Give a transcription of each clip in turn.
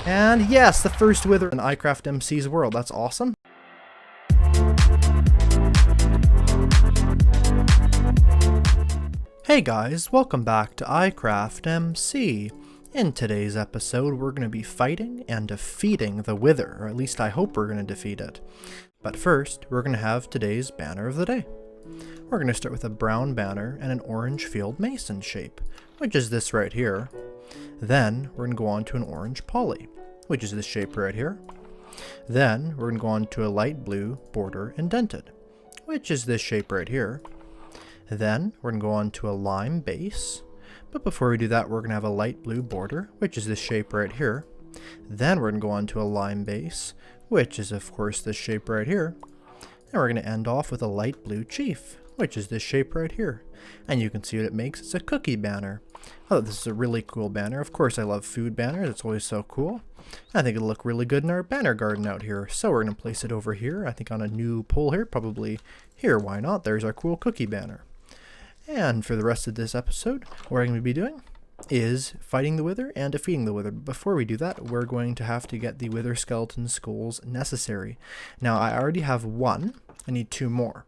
And yes, the first wither in Eyecraftmc's world. That's awesome. Hey guys, welcome back to Eyecraftmc. In today's episode, we're going to be fighting and defeating the wither, or at least I hope we're going to defeat it. But first, we're going to have today's banner of the day. We're going to start with a brown banner and an orange field mason shape, which is this right here. Then, we're going to go on to an orange poly, which is this shape right here. Then, we're going to go on to a light blue border indented, which is this shape right here. Then, we're going to go on to a lime base. But before we do that, we're going to have a light blue border, which is this shape right here. Then we're going to go on to a lime base, which is of course this shape right here. And we're going to end off with a light blue chief, which is this shape right here. And you can see what it makes. It's a cookie banner. Oh, this is a really cool banner. Of course, I love food banners. It's always so cool. I think it'll look really good in our banner garden out here. So we're going to place it over here. I think on a new pole here, probably here. Why not? There's our cool cookie banner. And for the rest of this episode, what I'm going to be doing is fighting the wither and defeating the wither. But before we do that, we're going to have to get the wither skeleton skulls necessary. Now, I already have one. I need two more.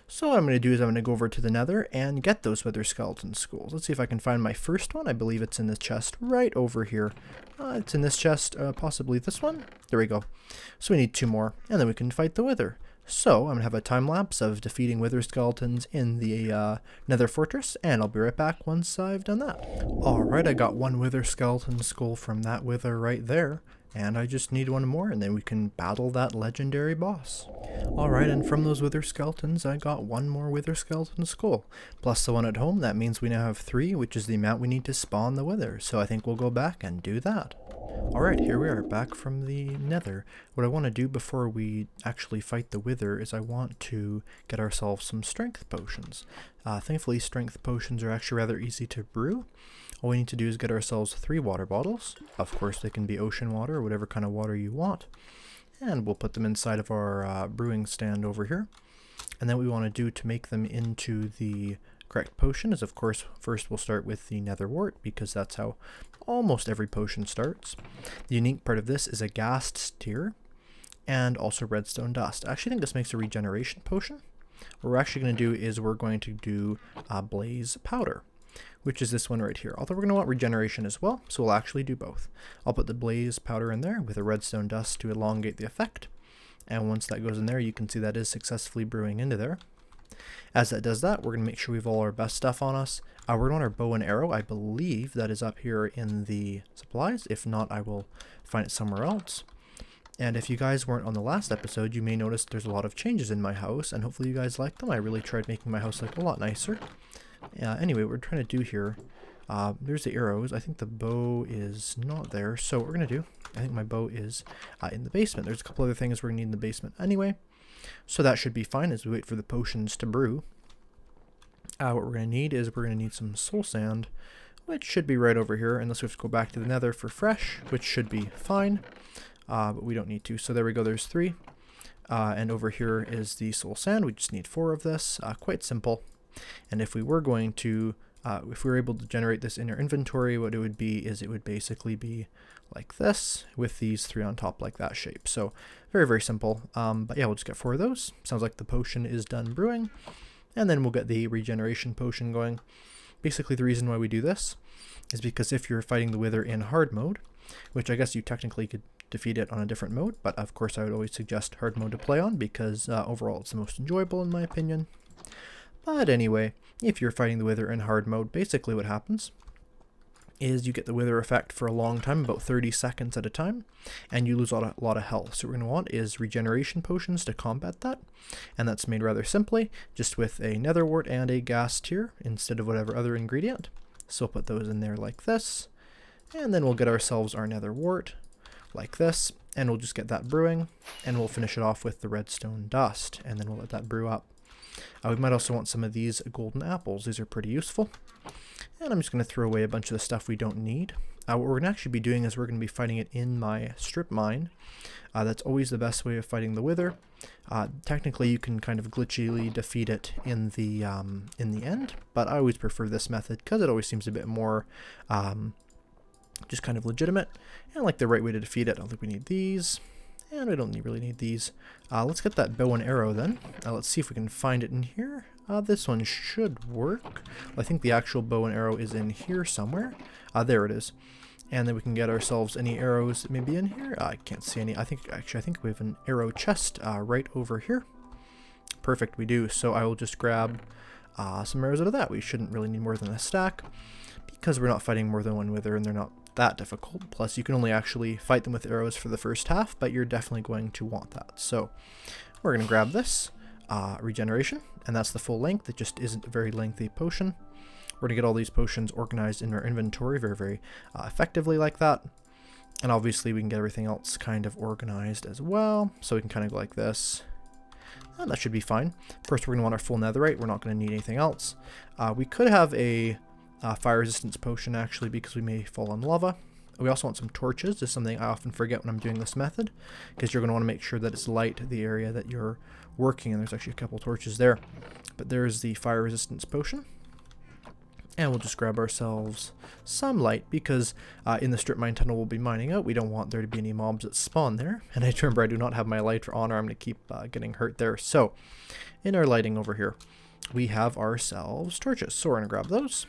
So what I'm going to do is I'm going to go over to the Nether and get those wither skeleton skulls. Let's see if I can find my first one. I believe it's in this chest right over here. It's in this chest, possibly this one. There we go. So we need two more, and then we can fight the wither. So, I'm going to have a time lapse of defeating wither skeletons in the Nether fortress, and I'll be right back once I've done that. Alright, I got one wither skeleton skull from that wither right there, and I just need one more, and then we can battle that legendary boss. Alright, and from those wither skeletons, I got one more wither skeleton skull. Plus the one at home, that means we now have 3, which is the amount we need to spawn the wither, so I think we'll go back and do that. Alright, here we are, back from the Nether. What I want to do before we actually fight the wither is I want to get ourselves some strength potions. Thankfully, strength potions are actually rather easy to brew. All we need to do is get ourselves 3 water bottles. Of course, they can be ocean water or whatever kind of water you want. And we'll put them inside of our brewing stand over here. And then what we want to do to make them into the correct potion is, of course, first we'll start with the nether wart, because that's how almost every potion starts. The unique part of this is a ghast tear and also redstone dust. I actually think this makes a regeneration potion. What we're actually going to do is we're going to do blaze powder, which is this one right here. Although we're going to want regeneration as well, so we'll actually do both. I'll put the blaze powder in there with a redstone dust to elongate the effect. And once that goes in there, you can see that is successfully brewing into there. As that does that, we're going to make sure we have all our best stuff on us. We're going to want our bow and arrow. I believe that is up here in the supplies. If not, I will find it somewhere else. And if you guys weren't on the last episode, you may notice there's a lot of changes in my house, and hopefully you guys like them. I really tried making my house look a lot nicer. Anyway, what we're trying to do here, there's the arrows. I think the bow is not there. So what we're going to do, I think my bow is in the basement. There's a couple other things we're going to need in the basement anyway. So that should be fine as we wait for the potions to brew. What we're going to need is we're going to need some soul sand, which should be right over here, unless we have to go back to the nether for fresh, which should be fine, but we don't need to. So there we go, there's 3. And over here is the soul sand. We just need 4 of this, quite simple. And if we were going to, if we were able to generate this in our inventory, what it would be is it would basically be like this, with these 3 on top like that shape. So very, very simple. But yeah, we'll just get 4 of those. Sounds like the potion is done brewing. And then we'll get the regeneration potion going. Basically, the reason why we do this is because if you're fighting the wither in hard mode, which I guess you technically could defeat it on a different mode, but of course I would always suggest hard mode to play on, because overall it's the most enjoyable in my opinion. But anyway, if you're fighting the wither in hard mode, basically what happens is you get the wither effect for a long time, about 30 seconds at a time, and you lose a lot of health. So what we're going to want is regeneration potions to combat that, and that's made rather simply, just with a nether wart and a ghast tear instead of whatever other ingredient. So we'll put those in there like this, and then we'll get ourselves our nether wart like this, and we'll just get that brewing, and we'll finish it off with the redstone dust, and then we'll let that brew up. We might also want some of these golden apples. These are pretty useful. And I'm just going to throw away a bunch of the stuff we don't need. What we're going to actually be doing is we're going to be fighting it in my strip mine. That's always the best way of fighting the wither. Technically, you can kind of glitchily defeat it in the end, but I always prefer this method because it always seems a bit more Just kind of legitimate and like the right way to defeat it. I don't think we need these. And I don't really need these. Let's get that bow and arrow then. Let's see if we can find it in here. This one should work. I think the actual bow and arrow is in here somewhere. There it is. And then we can get ourselves any arrows that may be in here. I can't see any. I think we have an arrow chest right over here. Perfect, we do. So I will just grab some arrows out of that. We shouldn't really need more than a stack because we're not fighting more than one wither and they're not that difficult. Plus you can only actually fight them with arrows for the first half, but you're definitely going to want that. So we're going to grab this regeneration, and that's the full length. It just isn't a very lengthy potion. We're going to get all these potions organized in our inventory very effectively like that. And obviously we can get everything else kind of organized as well. So we can kind of go like this. And that should be fine. First we're going to want our full netherite. We're not going to need anything else. We could have a fire resistance potion actually, because we may fall in lava. We also want some torches. This is something I often forget when I'm doing this method, because you're going to want to make sure that it's light, the area that you're working in. There's actually a couple torches there. But there's the fire resistance potion. And we'll just grab ourselves some light, because in the strip mine tunnel we'll be mining out. We don't want there to be any mobs that spawn there. And I remember I do not have my light on, or I'm going to keep getting hurt there. So in our lighting over here, we have ourselves torches. So we're going to grab those.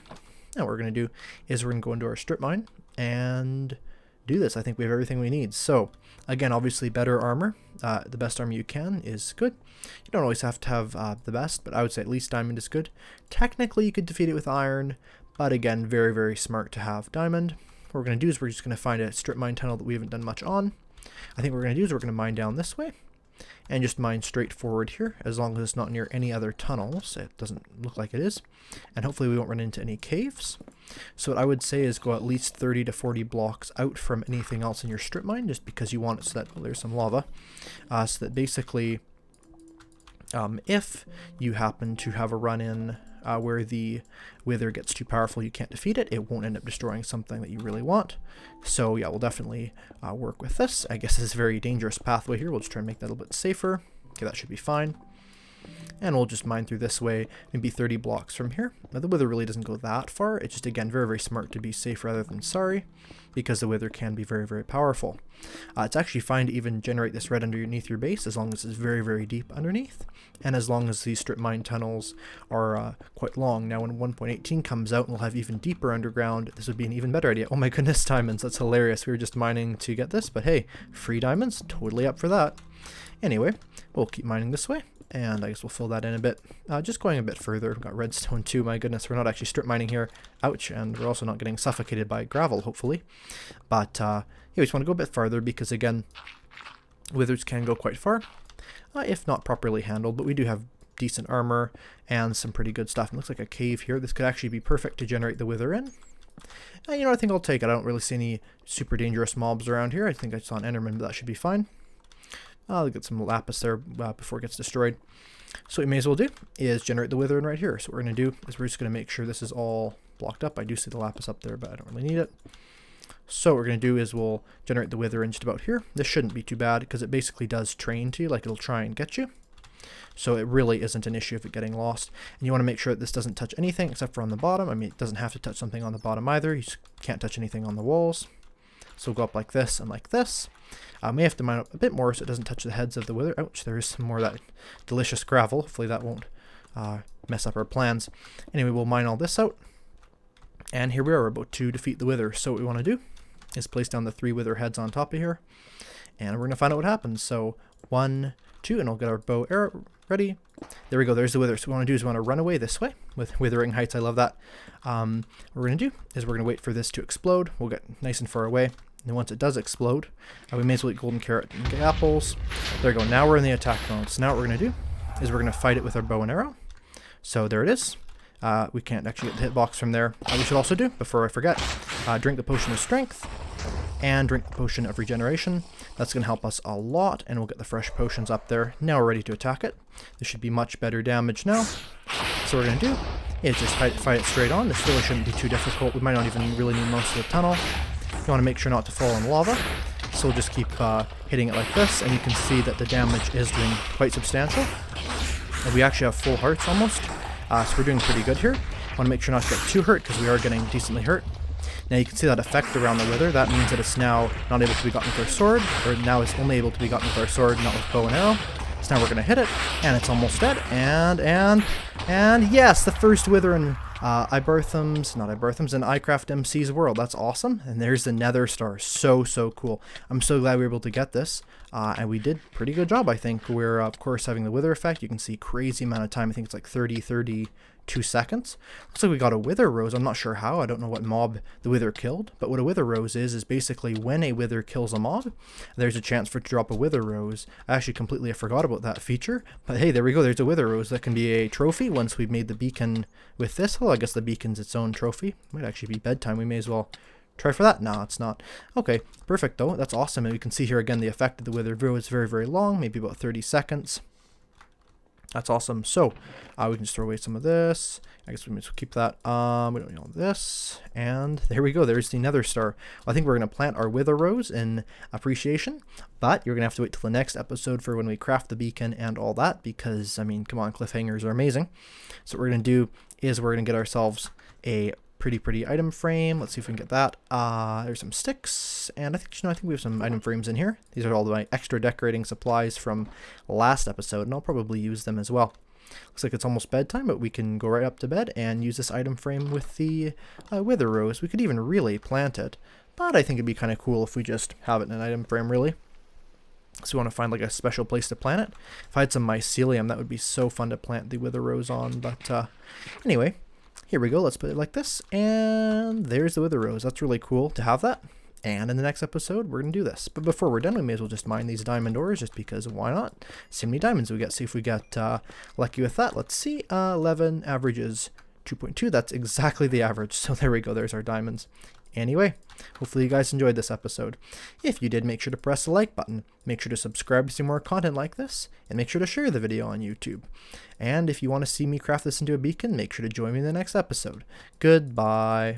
And what we're going to do is we're going to go into our strip mine and do this. I think we have everything we need. So again, obviously better armor. The best armor you can is good. You don't always have to have the best, but I would say at least diamond is good. Technically you could defeat it with iron, but again, very, very smart to have diamond. What we're going to do is we're just going to find a strip mine tunnel that we haven't done much on. I think what we're going to do is we're going to mine down this way and just mine straight forward here, as long as it's not near any other tunnels. It doesn't look like it is. And hopefully we won't run into any caves. So what I would say is go at least 30 to 40 blocks out from anything else in your strip mine, just because you want it so that, well, there's some lava. So that basically, if you happen to have a run-in where the wither gets too powerful, you can't defeat it, it won't end up destroying something that you really want. So yeah, we'll definitely work with this. I guess it's a very dangerous pathway here. We'll just try and make that a little bit safer. Okay, that should be fine. And we'll just mine through this way, maybe 30 blocks from here. Now the wither really doesn't go that far. It's just, again, very, very smart to be safe rather than sorry, because the wither can be very, very powerful. It's actually fine to even generate this right underneath your base, as long as it's very, very deep underneath, and as long as these strip mine tunnels are quite long. Now when 1.18 comes out and we'll have even deeper underground, this would be an even better idea. Oh my goodness, diamonds, that's hilarious. We were just mining to get this, but hey, free diamonds, totally up for that. Anyway, we'll keep mining this way. And I guess we'll fill that in a bit. Just going a bit further, we've got redstone too, my goodness, we're not actually strip mining here. Ouch, and we're also not getting suffocated by gravel, hopefully. But yeah, we just want to go a bit farther, because again, withers can go quite far, if not properly handled, but we do have decent armor and some pretty good stuff. It looks like a cave here. This could actually be perfect to generate the wither in. And you know, I think I'll take it. I don't really see any super dangerous mobs around here. I think I saw an enderman, but that should be fine. I'll get some lapis there before it gets destroyed. So what we may as well do is generate the wither in right here. So what we're going to do is we're just going to make sure this is all blocked up. I do see the lapis up there, but I don't really need it. So what we're going to do is we'll generate the wither in just about here. This shouldn't be too bad, because it basically does train to you, like it'll try and get you. So it really isn't an issue of it getting lost. And you want to make sure that this doesn't touch anything except for on the bottom. I mean, it doesn't have to touch something on the bottom either. You just can't touch anything on the walls. So we'll go up like this and like this. May have to mine up a bit more so it doesn't touch the heads of the wither. Ouch, there is some more of that delicious gravel. Hopefully that won't mess up our plans. Anyway, we'll mine all this out. And here we are, about to defeat the wither. So what we want to do is place down the 3 wither heads on top of here. And we're going to find out what happens. So 1, 2, and I'll get our bow arrow ready. There we go, there's the wither. So what we want to do is we want to run away this way with withering heights. I love that. What we're going to do is we're going to wait for this to explode. We'll get nice and far away. And once it does explode, we may as well eat golden carrot and get apples. There we go. Now we're in the attack mode. So now what we're going to do is we're going to fight it with our bow and arrow. So there it is. We can't actually get the hitbox from there. We should also do, before I forget, drink the potion of strength and drink the potion of regeneration. That's going to help us a lot, and we'll get the fresh potions up there. Now we're ready to attack it. This should be much better damage now. So what we're going to do is just fight it straight on. This really shouldn't be too difficult. We might not even really need most of the tunnel. You want to make sure not to fall in lava, so we'll just keep hitting it like this, and you can see that the damage is doing quite substantial. And we actually have full hearts almost, so we're doing pretty good here. Want to make sure not to get too hurt, because we are getting decently hurt. Now you can see that effect around the wither. That means that it's now not able to be gotten with our sword, or now it's only able to be gotten with our sword, not with bow and arrow. So now we're going to hit it, and it's almost dead, and yes, the first wither in Eyecraftmc's world. That's awesome. And there's the Nether star. So cool. I'm so glad we were able to get this. And we did pretty good job, I think. We're, of course, having the wither effect. You can see crazy amount of time. I think it's like 32 seconds. Looks like we got a wither rose. I'm not sure how. I don't know what mob the wither killed. But what a wither rose is basically when a wither kills a mob, there's a chance for it to drop a wither rose. I actually completely forgot about that feature. But hey, there we go. There's a wither rose that can be a trophy once we've made the beacon with this. Well, I guess the beacon's its own trophy. Might actually be bedtime. We may as well try for that. No, it's not. Okay, perfect though. That's awesome. And we can see here again the effect of the wither rose is very long, maybe about 30 seconds. That's awesome. So we can just throw away some of this. I guess we might keep that. We don't need all this. And there we go. There's the Nether star. Well, I think we're going to plant our wither rose in appreciation. But you're going to have to wait till the next episode for when we craft the beacon and all that. Because, I mean, come on, cliffhangers are amazing. So what we're going to do is we're going to get ourselves a pretty item frame. Let's see if we can get that. There's some sticks, and I think we have some item frames in here. These are all my extra decorating supplies from last episode, and I'll probably use them as well. Looks like it's almost bedtime, but we can go right up to bed and use this item frame with the wither rose. We could even really plant it, but I think it'd be kind of cool if we just have it in an item frame, really. So we want to find like a special place to plant it. If I had some mycelium, that would be so fun to plant the wither rose on, but anyway. Here we go, let's put it like this, and there's the wither rose. That's really cool to have that, and in the next episode, we're going to do this. But before we're done, we may as well just mine these diamond ores, just because why not? See how many diamonds we get, see if we get lucky with that. Let's see, 11 averages 2.2, that's exactly the average, so there we go, there's our diamonds. Anyway, hopefully you guys enjoyed this episode. If you did, make sure to press the like button, make sure to subscribe to see more content like this, and make sure to share the video on YouTube. And if you want to see me craft this into a beacon, make sure to join me in the next episode. Goodbye.